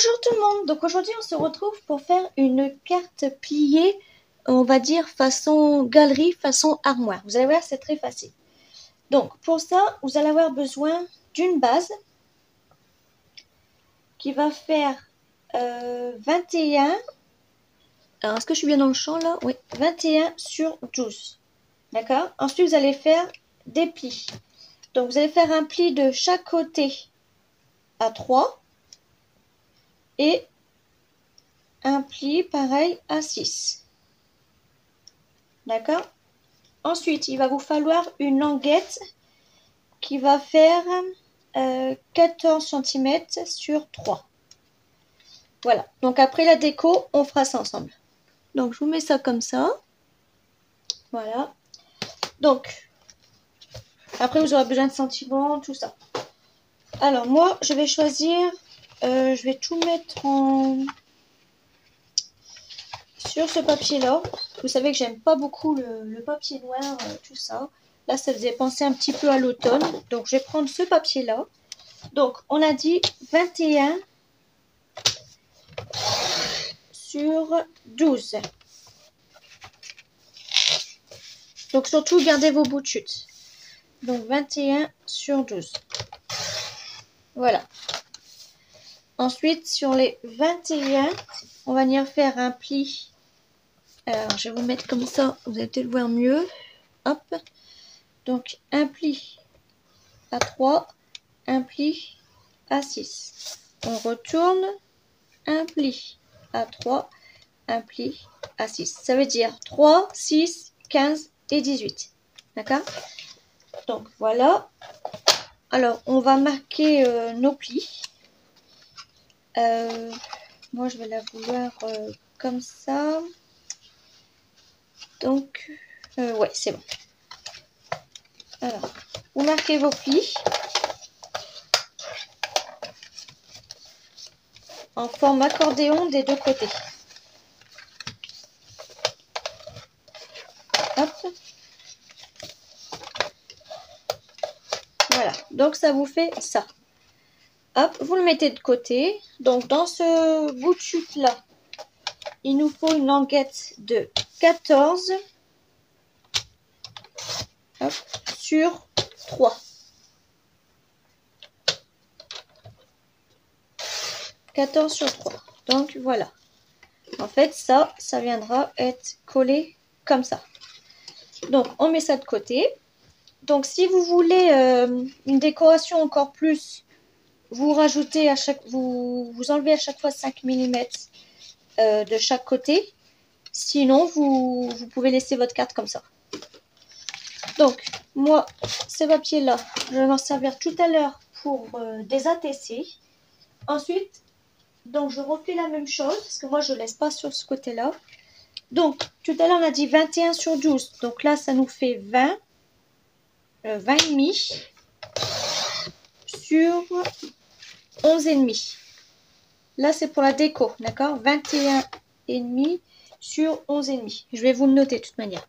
Bonjour tout le monde, donc aujourd'hui on se retrouve pour faire une carte pliée, on va dire façon galerie, façon armoire. Vous allez voir, c'est très facile. Donc pour ça, vous allez avoir besoin d'une base qui va faire 21, alors est-ce que je suis bien dans le champ là? Oui, 21 sur 12, d'accord? Ensuite vous allez faire des plis. Donc vous allez faire un pli de chaque côté à 3 et un pli pareil à 6. D'accord? Ensuite, il va vous falloir une languette qui va faire 14 cm sur 3. Voilà. Donc après la déco, on fera ça ensemble. Donc je vous mets ça comme ça. Voilà. Donc, après vous aurez besoin de sentiments, tout ça. Alors moi, je vais choisir, je vais tout mettre sur ce papier-là. Vous savez que j'aime pas beaucoup le papier noir, tout ça. Là, ça faisait penser un petit peu à l'automne. Donc, je vais prendre ce papier-là. Donc, on a dit 21 sur 12. Donc, surtout, gardez vos bouts de chute. Donc, 21 sur 12. Voilà. Ensuite, sur les 21, on va venir faire un pli. Alors, je vais vous mettre comme ça. Vous allez peut-être voir mieux. Hop. Donc, un pli à 3, un pli à 6. On retourne, un pli à 3, un pli à 6. Ça veut dire 3, 6, 15 et 18. D'accord? Donc voilà. Alors on va marquer nos plis. Moi je vais la vouloir comme ça. Donc ouais, c'est bon. Alors, vous marquez vos plis en forme accordéon des deux côtés. Hop. Voilà, donc ça vous fait ça. Hop, vous le mettez de côté. Donc dans ce bout de chute là, il nous faut une languette de 14 hop, sur 3. 14 sur 3. Donc voilà. En fait, ça viendra être collé comme ça. Donc on met ça de côté. Donc si vous voulez une décoration encore plus, vous rajoutez vous enlevez à chaque fois 5 mm de chaque côté. Sinon, vous pouvez laisser votre carte comme ça. Donc, moi, ces papiers-là, je vais m'en servir tout à l'heure pour des ATC. Ensuite, donc je refais la même chose, parce que moi, je ne laisse pas sur ce côté-là. Donc, tout à l'heure, on a dit 21 sur 12. Donc là, ça nous fait 20. 20,5 sur 11,5. Là, c'est pour la déco, d'accord? 21,5 sur 11,5. Je vais vous le noter de toute manière.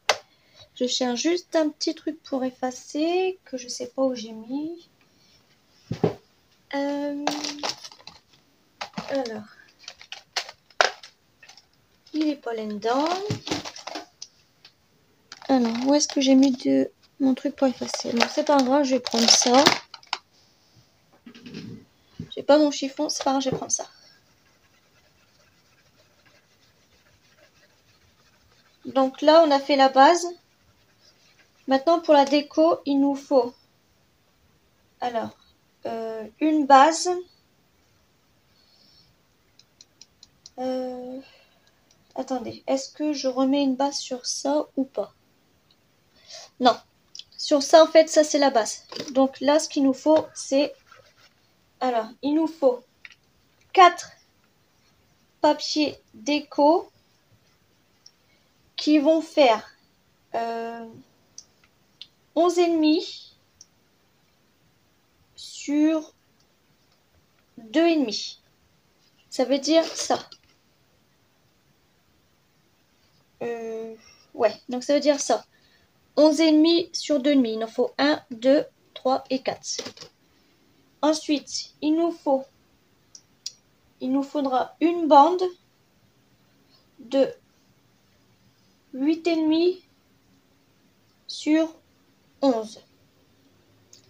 Je cherche juste un petit truc pour effacer, que je ne sais pas où j'ai mis. Alors, il n'est pas là-dedans. Alors, où est-ce que j'ai mis mon truc pour effacer? Bon, c'est pas grave, je vais prendre ça. J'ai pas mon chiffon, c'est pas grave, je vais prendre ça. Donc là, on a fait la base. Maintenant, pour la déco, il nous faut alors une base. Attendez, est-ce que je remets une base sur ça ou pas? Non. Sur ça, en fait, ça c'est la base. Donc là, ce qu'il nous faut, c'est... Alors, il nous faut 4 papiers déco qui vont faire 11,5 sur 2,5. Ça veut dire ça. Ouais, donc ça veut dire ça. 11,5 sur 2,5. Il en faut 1, 2, 3 et 4. Ensuite, il nous faut il nous faudra une bande de 8,5 sur 11.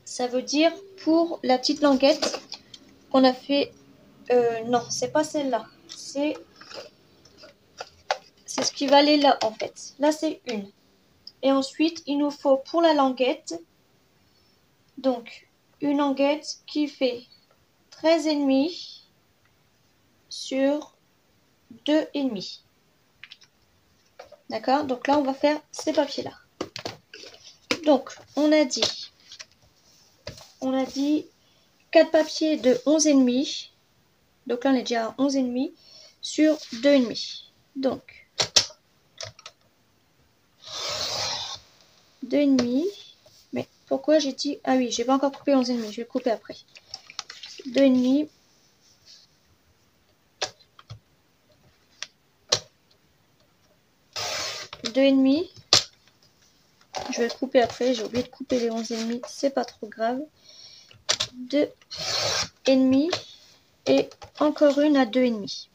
Ça veut dire pour la petite languette qu'on a fait... non, c'est pas celle-là. C'est ce qui va aller là en fait. Là c'est une. Et ensuite il nous faut pour la languette, donc une languette qui fait 13,5 sur 2,5. D'accord? Donc là on va faire ces papiers là. Donc on a dit 4 papiers de 11,5. Donc là on est déjà à 11,5 sur 2,5. Donc 2,5. Mais pourquoi j'ai dit... Ah oui, j'ai pas encore coupé 11,5. Je vais le couper après. 2,5. Je vais le couper après. J'ai oublié de couper les 11,5. C'est pas trop grave. 2,5. Et encore une à 2,5.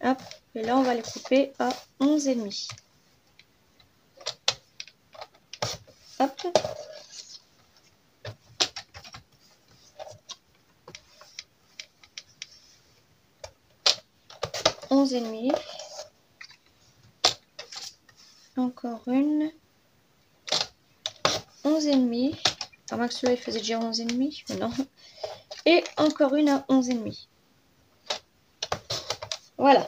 Hop. Et là, on va les couper à 11,5. Hop. Et demi. Encore une. 11,5. À moins que celui-là il faisait déjà 11,5. Mais non. Et encore une à 11,5. Voilà.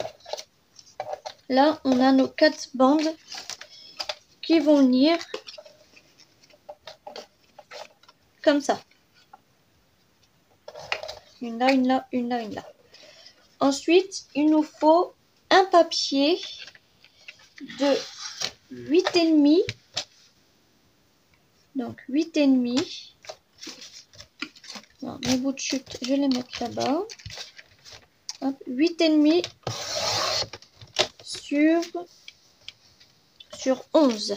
Là, on a nos 4 bandes qui vont venir comme ça. Une là, une là, une là, une là. Ensuite, il nous faut un papier de 8,5. Donc 8,5. Mes bouts de chute, je vais les mettre là-bas. 8,5 sur 11.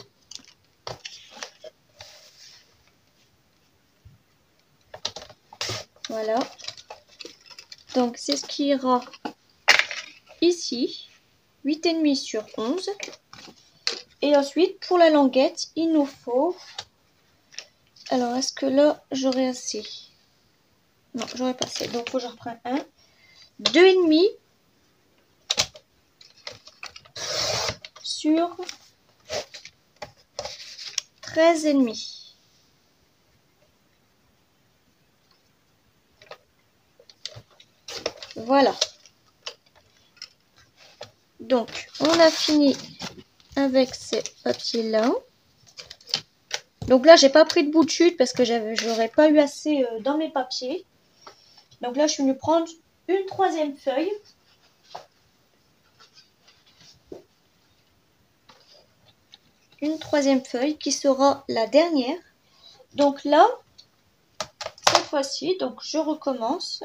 Voilà. Donc c'est ce qui ira ici. 8,5 sur 11. Et ensuite, pour la languette, il nous faut... Alors, est-ce que là, j'aurai assez? Non, j'aurai pas assez. Donc, il faut que je reprenne un. 2,5 sur 13,5. Voilà. Donc, on a fini avec ces papiers-là. Donc là, j'ai pas pris de bout de chute parce que j'aurais pas eu assez dans mes papiers. Donc là, je suis venue prendre une 3e feuille. Une 3e feuille qui sera la dernière. Donc là, cette fois-ci, donc je recommence.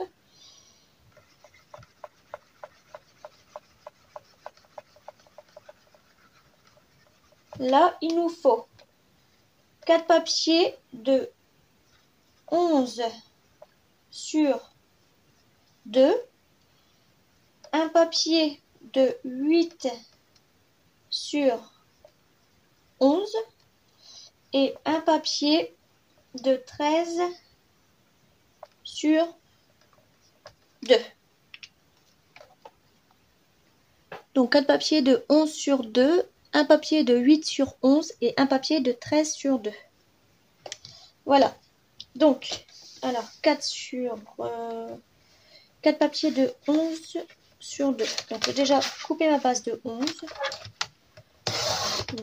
Là, il nous faut 4 papiers de 11 sur 2. Un papier de 8 sur 11. Et un papier de 13 sur 2. Donc 4 papiers de 11 sur 2. Un papier de 8 sur 11 et un papier de 13 sur 2. Voilà. Donc, alors 4 papiers de 11 sur 2. Donc, j'ai déjà coupé ma base de 11.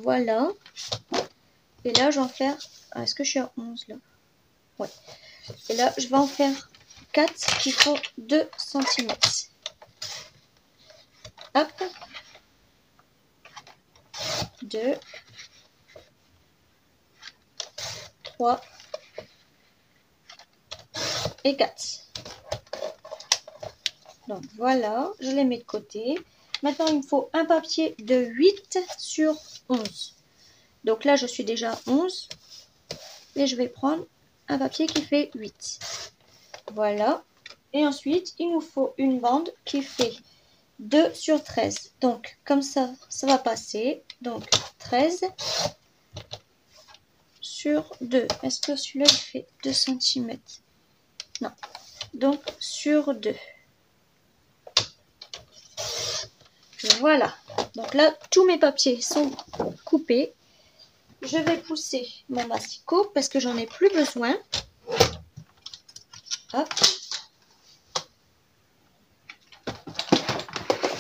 Voilà. Et là, je vais en faire... Ah, est-ce que je suis à 11 là? Ouais. Et là, je vais en faire 4 qui font 2 cm. Hop. 2, 3 et 4. Donc voilà, je les mets de côté. Maintenant, il me faut un papier de 8 sur 11. Donc là, je suis déjà à 11. Et je vais prendre un papier qui fait 8. Voilà. Et ensuite, il nous faut une bande qui fait 2 sur 13. Donc, comme ça va passer. Donc, 13 sur 2. Est-ce que celui-là, il fait 2 cm? Non. Donc, sur 2. Voilà. Donc là, tous mes papiers sont coupés. Je vais pousser mon massicot parce que j'en ai plus besoin. Hop.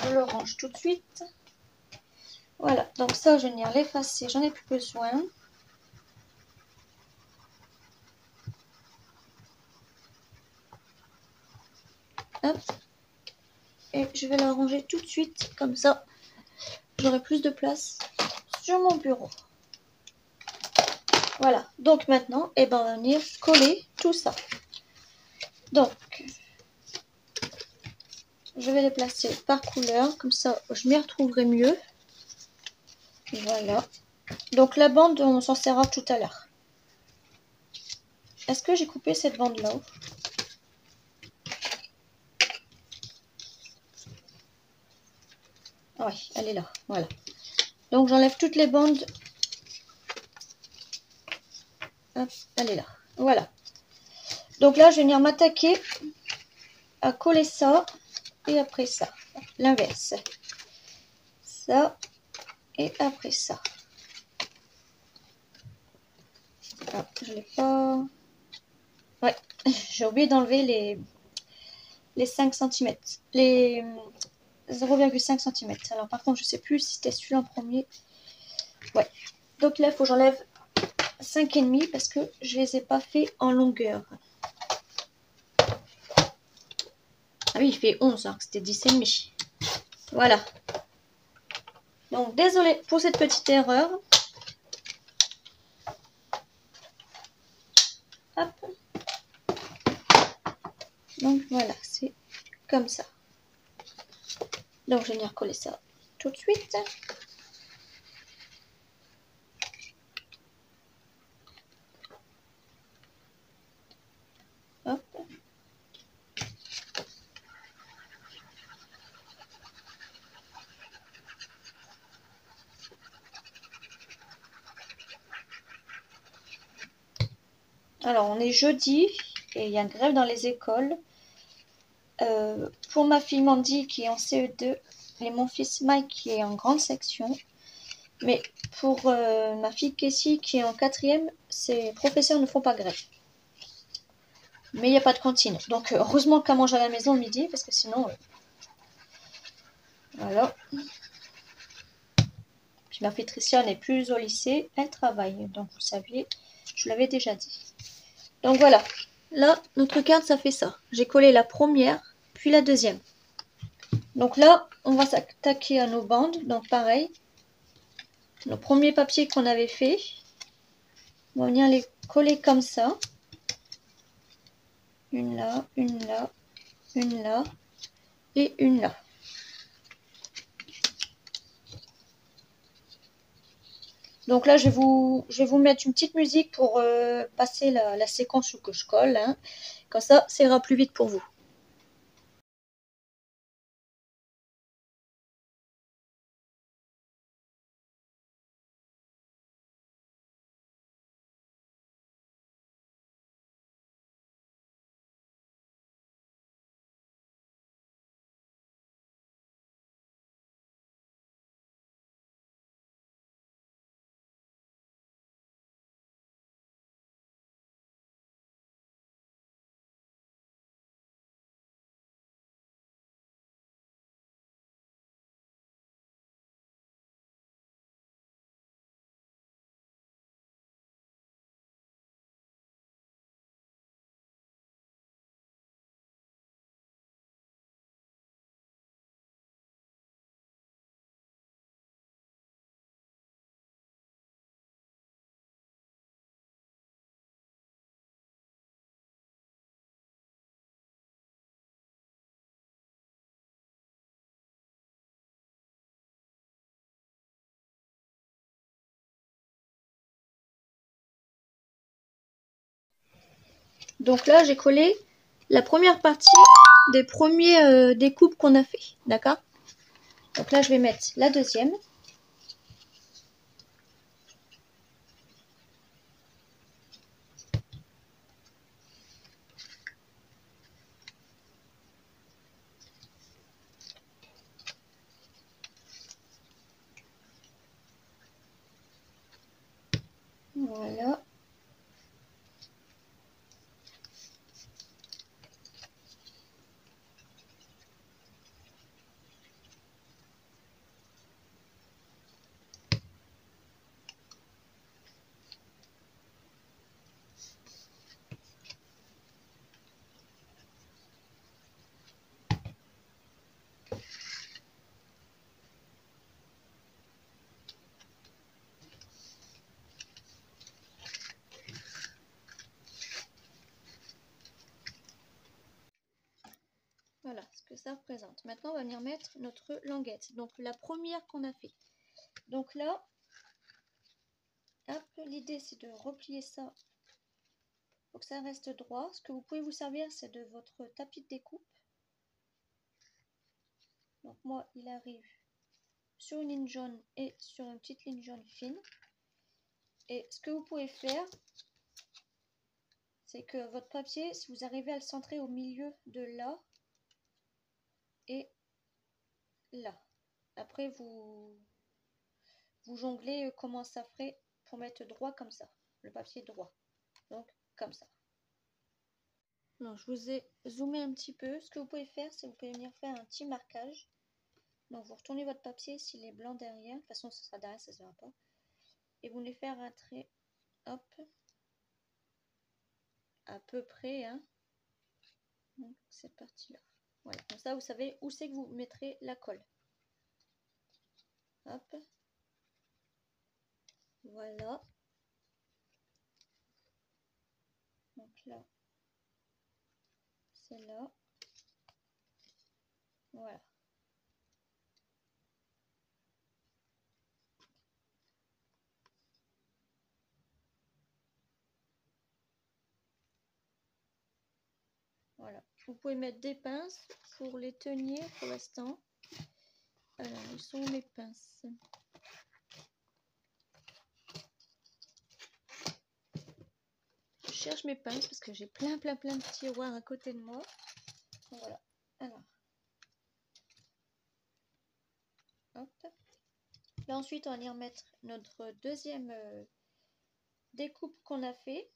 Je le range tout de suite. Voilà. Donc ça, je vais venir l'effacer. J'en ai plus besoin. Hop. Et je vais la ranger tout de suite. Comme ça, j'aurai plus de place sur mon bureau. Voilà. Donc maintenant, on va venir coller tout ça. Donc, je vais les placer par couleur. Comme ça, je m'y retrouverai mieux. Voilà. Donc la bande, on s'en servira tout à l'heure. Est-ce que j'ai coupé cette bande-là? Oui, elle est là. Voilà. Donc j'enlève toutes les bandes. Hop, elle est là. Voilà. Donc là, je vais venir m'attaquer à coller ça et après ça. L'inverse. Ça et après ça. Ah, je l'ai pas... Ouais, j'ai oublié d'enlever les 5 cm. Les 0,5 cm. Alors par contre, je sais plus si c'était celui-là en premier. Ouais. Donc là, il faut que j'enlève 5,5 parce que je les ai pas fait en longueur. Ah oui, il fait 11, alors que c'était 10,5. Voilà. Donc, désolé pour cette petite erreur. Hop. Donc, voilà, c'est comme ça. Donc, je vais venir coller ça tout de suite. Hop. Alors, on est jeudi et il y a une grève dans les écoles. Pour ma fille Mandy qui est en CE2 et mon fils Mike qui est en grande section. Mais pour ma fille Cassie qui est en 4e, ses professeurs ne font pas grève. Mais il n'y a pas de cantine. Donc heureusement qu'elle mange à la maison le midi parce que sinon... voilà. Puis ma fille Tricia n'est plus au lycée, elle travaille. Donc vous saviez, je l'avais déjà dit. Donc voilà. Là, notre carte, ça fait ça. J'ai collé la première, puis la deuxième. Donc là, on va s'attaquer à nos bandes. Donc pareil, nos premiers papiers qu'on avait fait, on va venir les coller comme ça. Une là, une là, une là et une là. Donc là, je vais vous mettre une petite musique pour passer la séquence où que je colle. Hein. Comme ça ira plus vite pour vous. Donc là, j'ai collé la première partie des premiers découpes qu'on a fait. D'accord? Donc là, je vais mettre la deuxième. Voilà. Voilà ce que ça représente. Maintenant, on va venir mettre notre languette. Donc, la première qu'on a fait. Donc là, l'idée, c'est de replier ça pour que ça reste droit. Ce que vous pouvez vous servir, c'est de votre tapis de découpe. Donc moi, il arrive sur une ligne jaune et sur une petite ligne jaune fine. Et ce que vous pouvez faire, c'est que votre papier, si vous arrivez à le centrer au milieu de là et là. Après, vous jonglez comment ça ferait pour mettre droit comme ça. Le papier droit. Donc, comme ça. Non, je vous ai zoomé un petit peu. Ce que vous pouvez faire, c'est que vous pouvez venir faire un petit marquage. Donc, vous retournez votre papier s'il est blanc derrière. De toute façon, ce sera derrière, ça ne se verra pas. Et vous venez faire un trait, hop, à peu près, hein. Donc, cette partie-là. Voilà, comme ça, vous savez où c'est que vous mettrez la colle. Hop. Voilà. Donc là, c'est là. Voilà. Voilà. Vous pouvez mettre des pinces pour les tenir pour l'instant. Alors, où sont mes pinces? Je cherche mes pinces parce que j'ai plein de tiroirs à côté de moi. Voilà. Alors. Hop. Là, ensuite, on va venir mettre notre deuxième découpe qu'on a fait.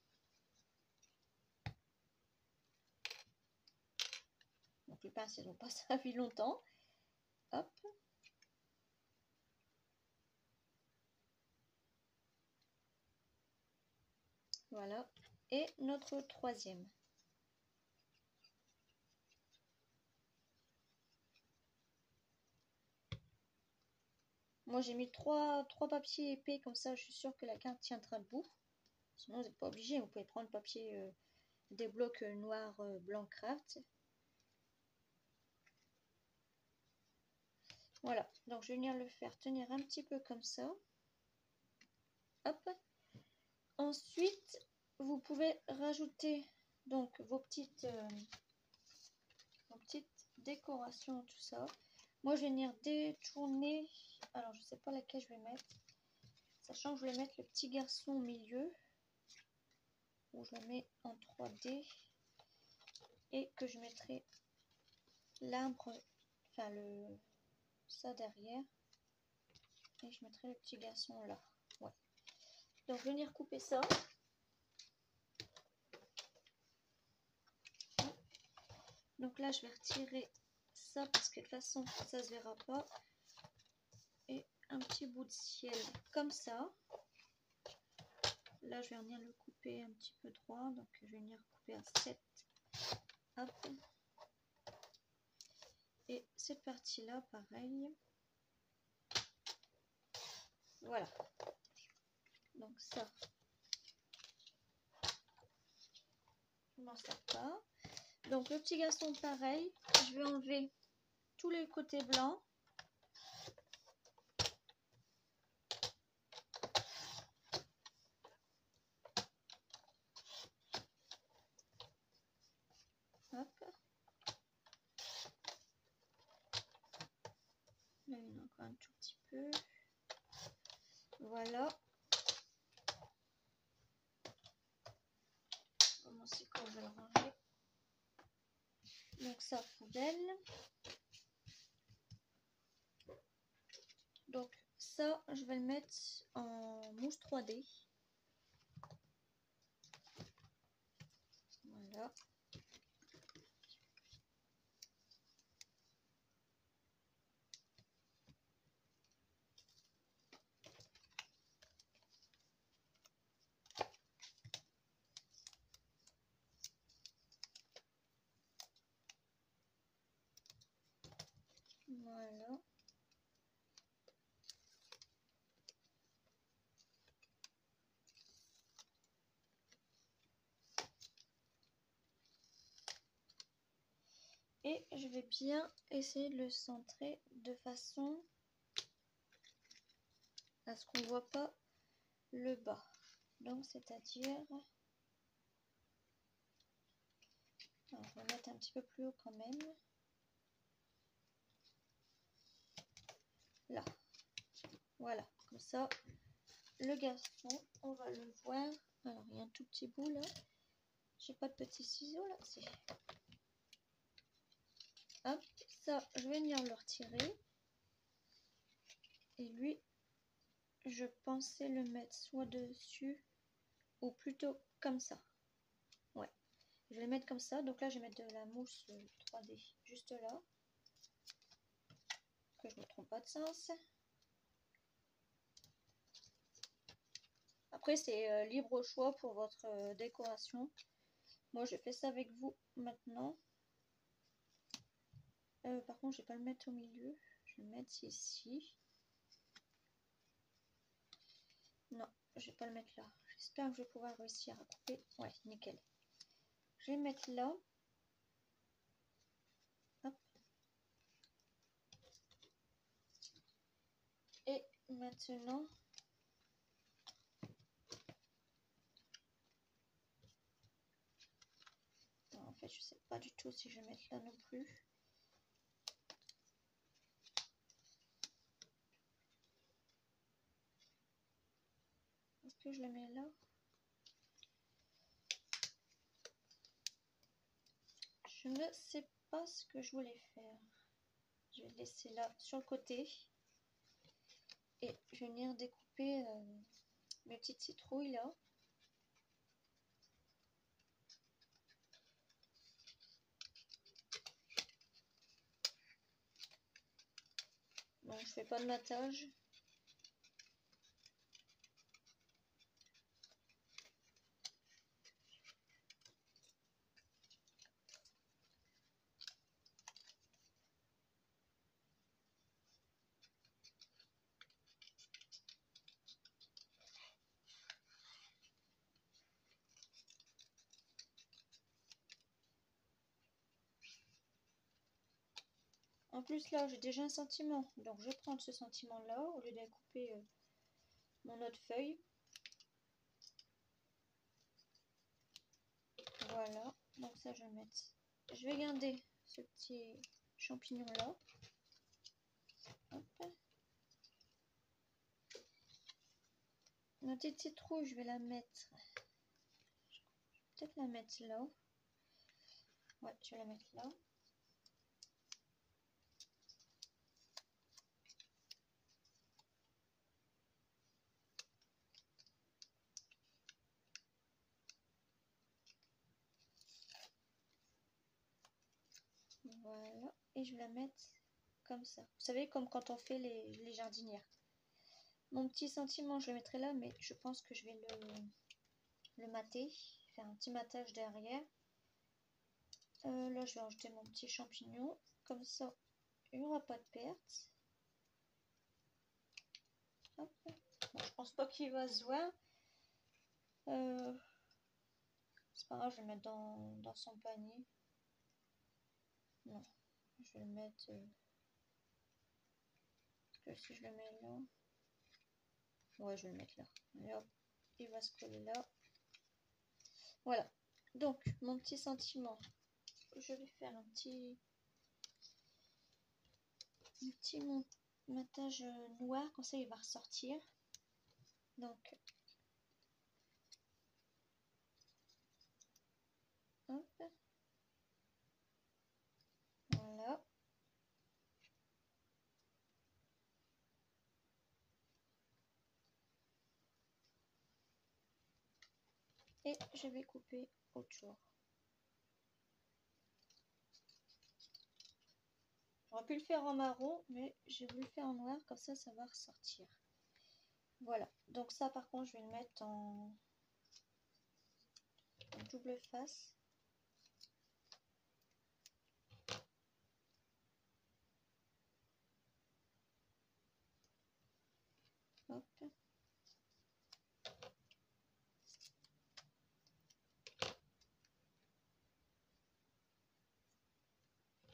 Donc, les pinces, elles n'ont pas servi longtemps. Hop. Voilà. Et notre troisième. Moi, j'ai mis trois papiers épais, comme ça, je suis sûre que la carte tiendra debout. Sinon, vous n'êtes pas obligé. Vous pouvez prendre le papier des blocs noirs blanc craft. Voilà. Donc, je vais venir le faire tenir un petit peu comme ça. Hop. Ensuite, vous pouvez rajouter donc vos petites décorations, tout ça. Moi, je vais venir détourner. Alors, je ne sais pas laquelle je vais mettre. Sachant que je vais mettre le petit garçon au milieu. Où je le mets en 3D. Et que je mettrai l'arbre, enfin ça derrière. Et je mettrai le petit garçon là. Ouais. Donc, je vais venir couper ça. Donc là, je vais retirer ça parce que de toute façon, ça se verra pas. Et un petit bout de ciel comme ça. Là, je vais venir le couper un petit peu droit. Donc, je vais venir couper à 7. Hop. Et cette partie-là, pareil. Voilà. Donc ça, je m'en sers pas. Donc le petit garçon, pareil. Je vais enlever tous les côtés blancs. Voilà. Comment c'est quand je vais le ranger. Donc ça, poubelle. Donc ça, je vais le mettre en mousse 3D. Voilà. Voilà. Et je vais bien essayer de le centrer de façon à ce qu'on ne voit pas le bas. Donc c'est-à-dire... On va mettre un petit peu plus haut quand même. Là. Voilà. Comme ça, le garçon, on va le voir. Alors, il y a un tout petit bout là. J'ai pas de petits ciseaux là. Si. Hop. Ça, je vais venir le retirer. Et lui, je pensais le mettre soit dessus ou plutôt comme ça. Ouais. Je vais le mettre comme ça. Donc là, je vais mettre de la mousse 3D juste là. Que je ne me trompe pas de sens. Après, c'est libre au choix pour votre décoration. Moi, je fais ça avec vous maintenant. Par contre, je vais pas le mettre au milieu. Je vais le mettre ici. Non, je vais pas le mettre là. J'espère que je vais pouvoir réussir à couper. Ouais, nickel. Je vais le mettre là. Hop. Et maintenant... Non, en fait, je sais pas du tout si je vais mettre là non plus. Est-ce que je le mets là? Je ne sais pas ce que je voulais faire. Je vais le laisser là sur le côté. Et je vais venir découper mes petites citrouilles là. Bon, je fais pas de matage. En plus là, j'ai déjà un sentiment. Donc je vais prendre ce sentiment là au lieu de couper mon autre feuille. Voilà, donc ça je vais mettre. Je vais garder ce petit champignon là. Hop. Ma petite citrouille, je vais la mettre. Je vais peut-être la mettre là. Ouais, je vais la mettre là. Voilà, et je vais la mettre comme ça. Vous savez, comme quand on fait les jardinières. Mon petit sentiment, je le mettrai là, mais je pense que je vais le mater. Faire un petit matage derrière. Là, je vais rajouter mon petit champignon. Comme ça, il n'y aura pas de perte. Hop. Bon, je pense pas qu'il va se voir. C'est pas grave, je vais le mettre dans son panier. Non, je vais le mettre... que si je le mets là... Ouais, je vais le mettre là. Et hop, il va se coller là. Voilà. Donc, mon petit sentiment. Je vais faire un petit matage noir. Comme ça, il va ressortir. Donc, hop. Voilà. Et je vais couper autour. J'aurais pu le faire en marron, mais j'ai voulu le faire en noir, comme ça, ça va ressortir. Voilà. Donc ça, par contre, je vais le mettre en double face. Hop.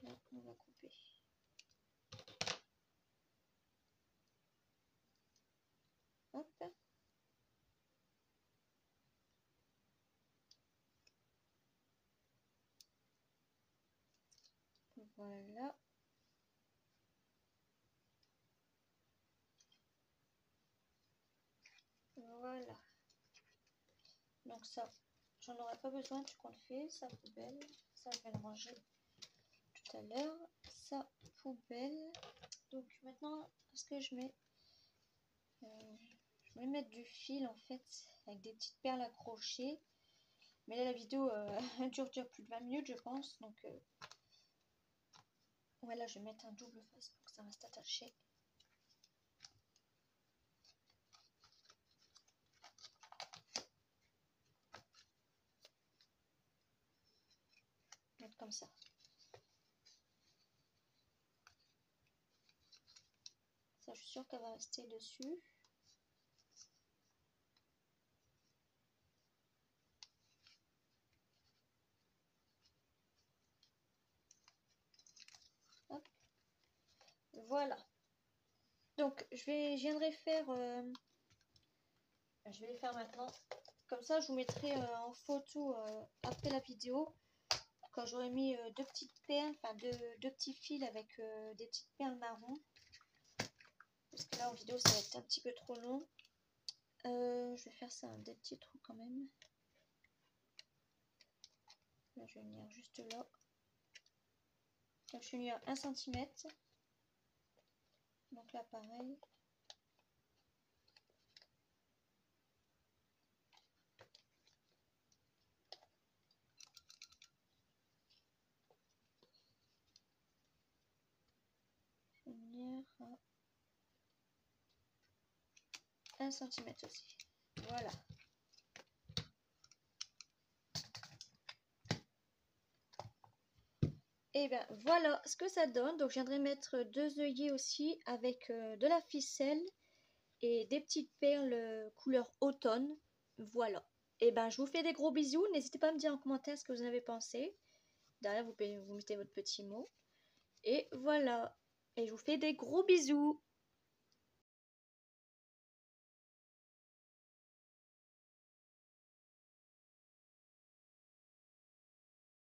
Là, on va couper. Hop. Voilà. Voilà. Donc ça, j'en aurai pas besoin, tu comptes faire ça poubelle. Ça, je vais le ranger tout à l'heure. Ça, poubelle. Donc maintenant, ce que je mets, je vais mettre du fil en fait, avec des petites perles accrochées. Mais là, la vidéo dure plus de 20 minutes, je pense. Donc, ouais, là, je vais mettre un double face pour que ça reste attaché. Mettre comme ça. Ça, je suis sûre qu'elle va rester dessus. Hop. Voilà. Donc, je viendrai faire... je vais les faire maintenant. Comme ça, je vous mettrai en photo après la vidéo. Quand j'aurai mis deux petites perles, enfin deux petits fils avec des petites perles marron. Parce que là, en vidéo, ça va être un petit peu trop long. Je vais faire ça, des petits trous quand même. Là, je vais venir juste là. Donc, je vais venir 1 cm. Donc là, pareil. Je vais venir à 1 cm aussi. Voilà. Et bien voilà ce que ça donne. Donc je viendrai mettre 2 œillets aussi avec de la ficelle et des petites perles couleur automne. Voilà. Et ben je vous fais des gros bisous. N'hésitez pas à me dire en commentaire ce que vous en avez pensé. Derrière vous mettez votre petit mot. Et voilà. Et je vous fais des gros bisous.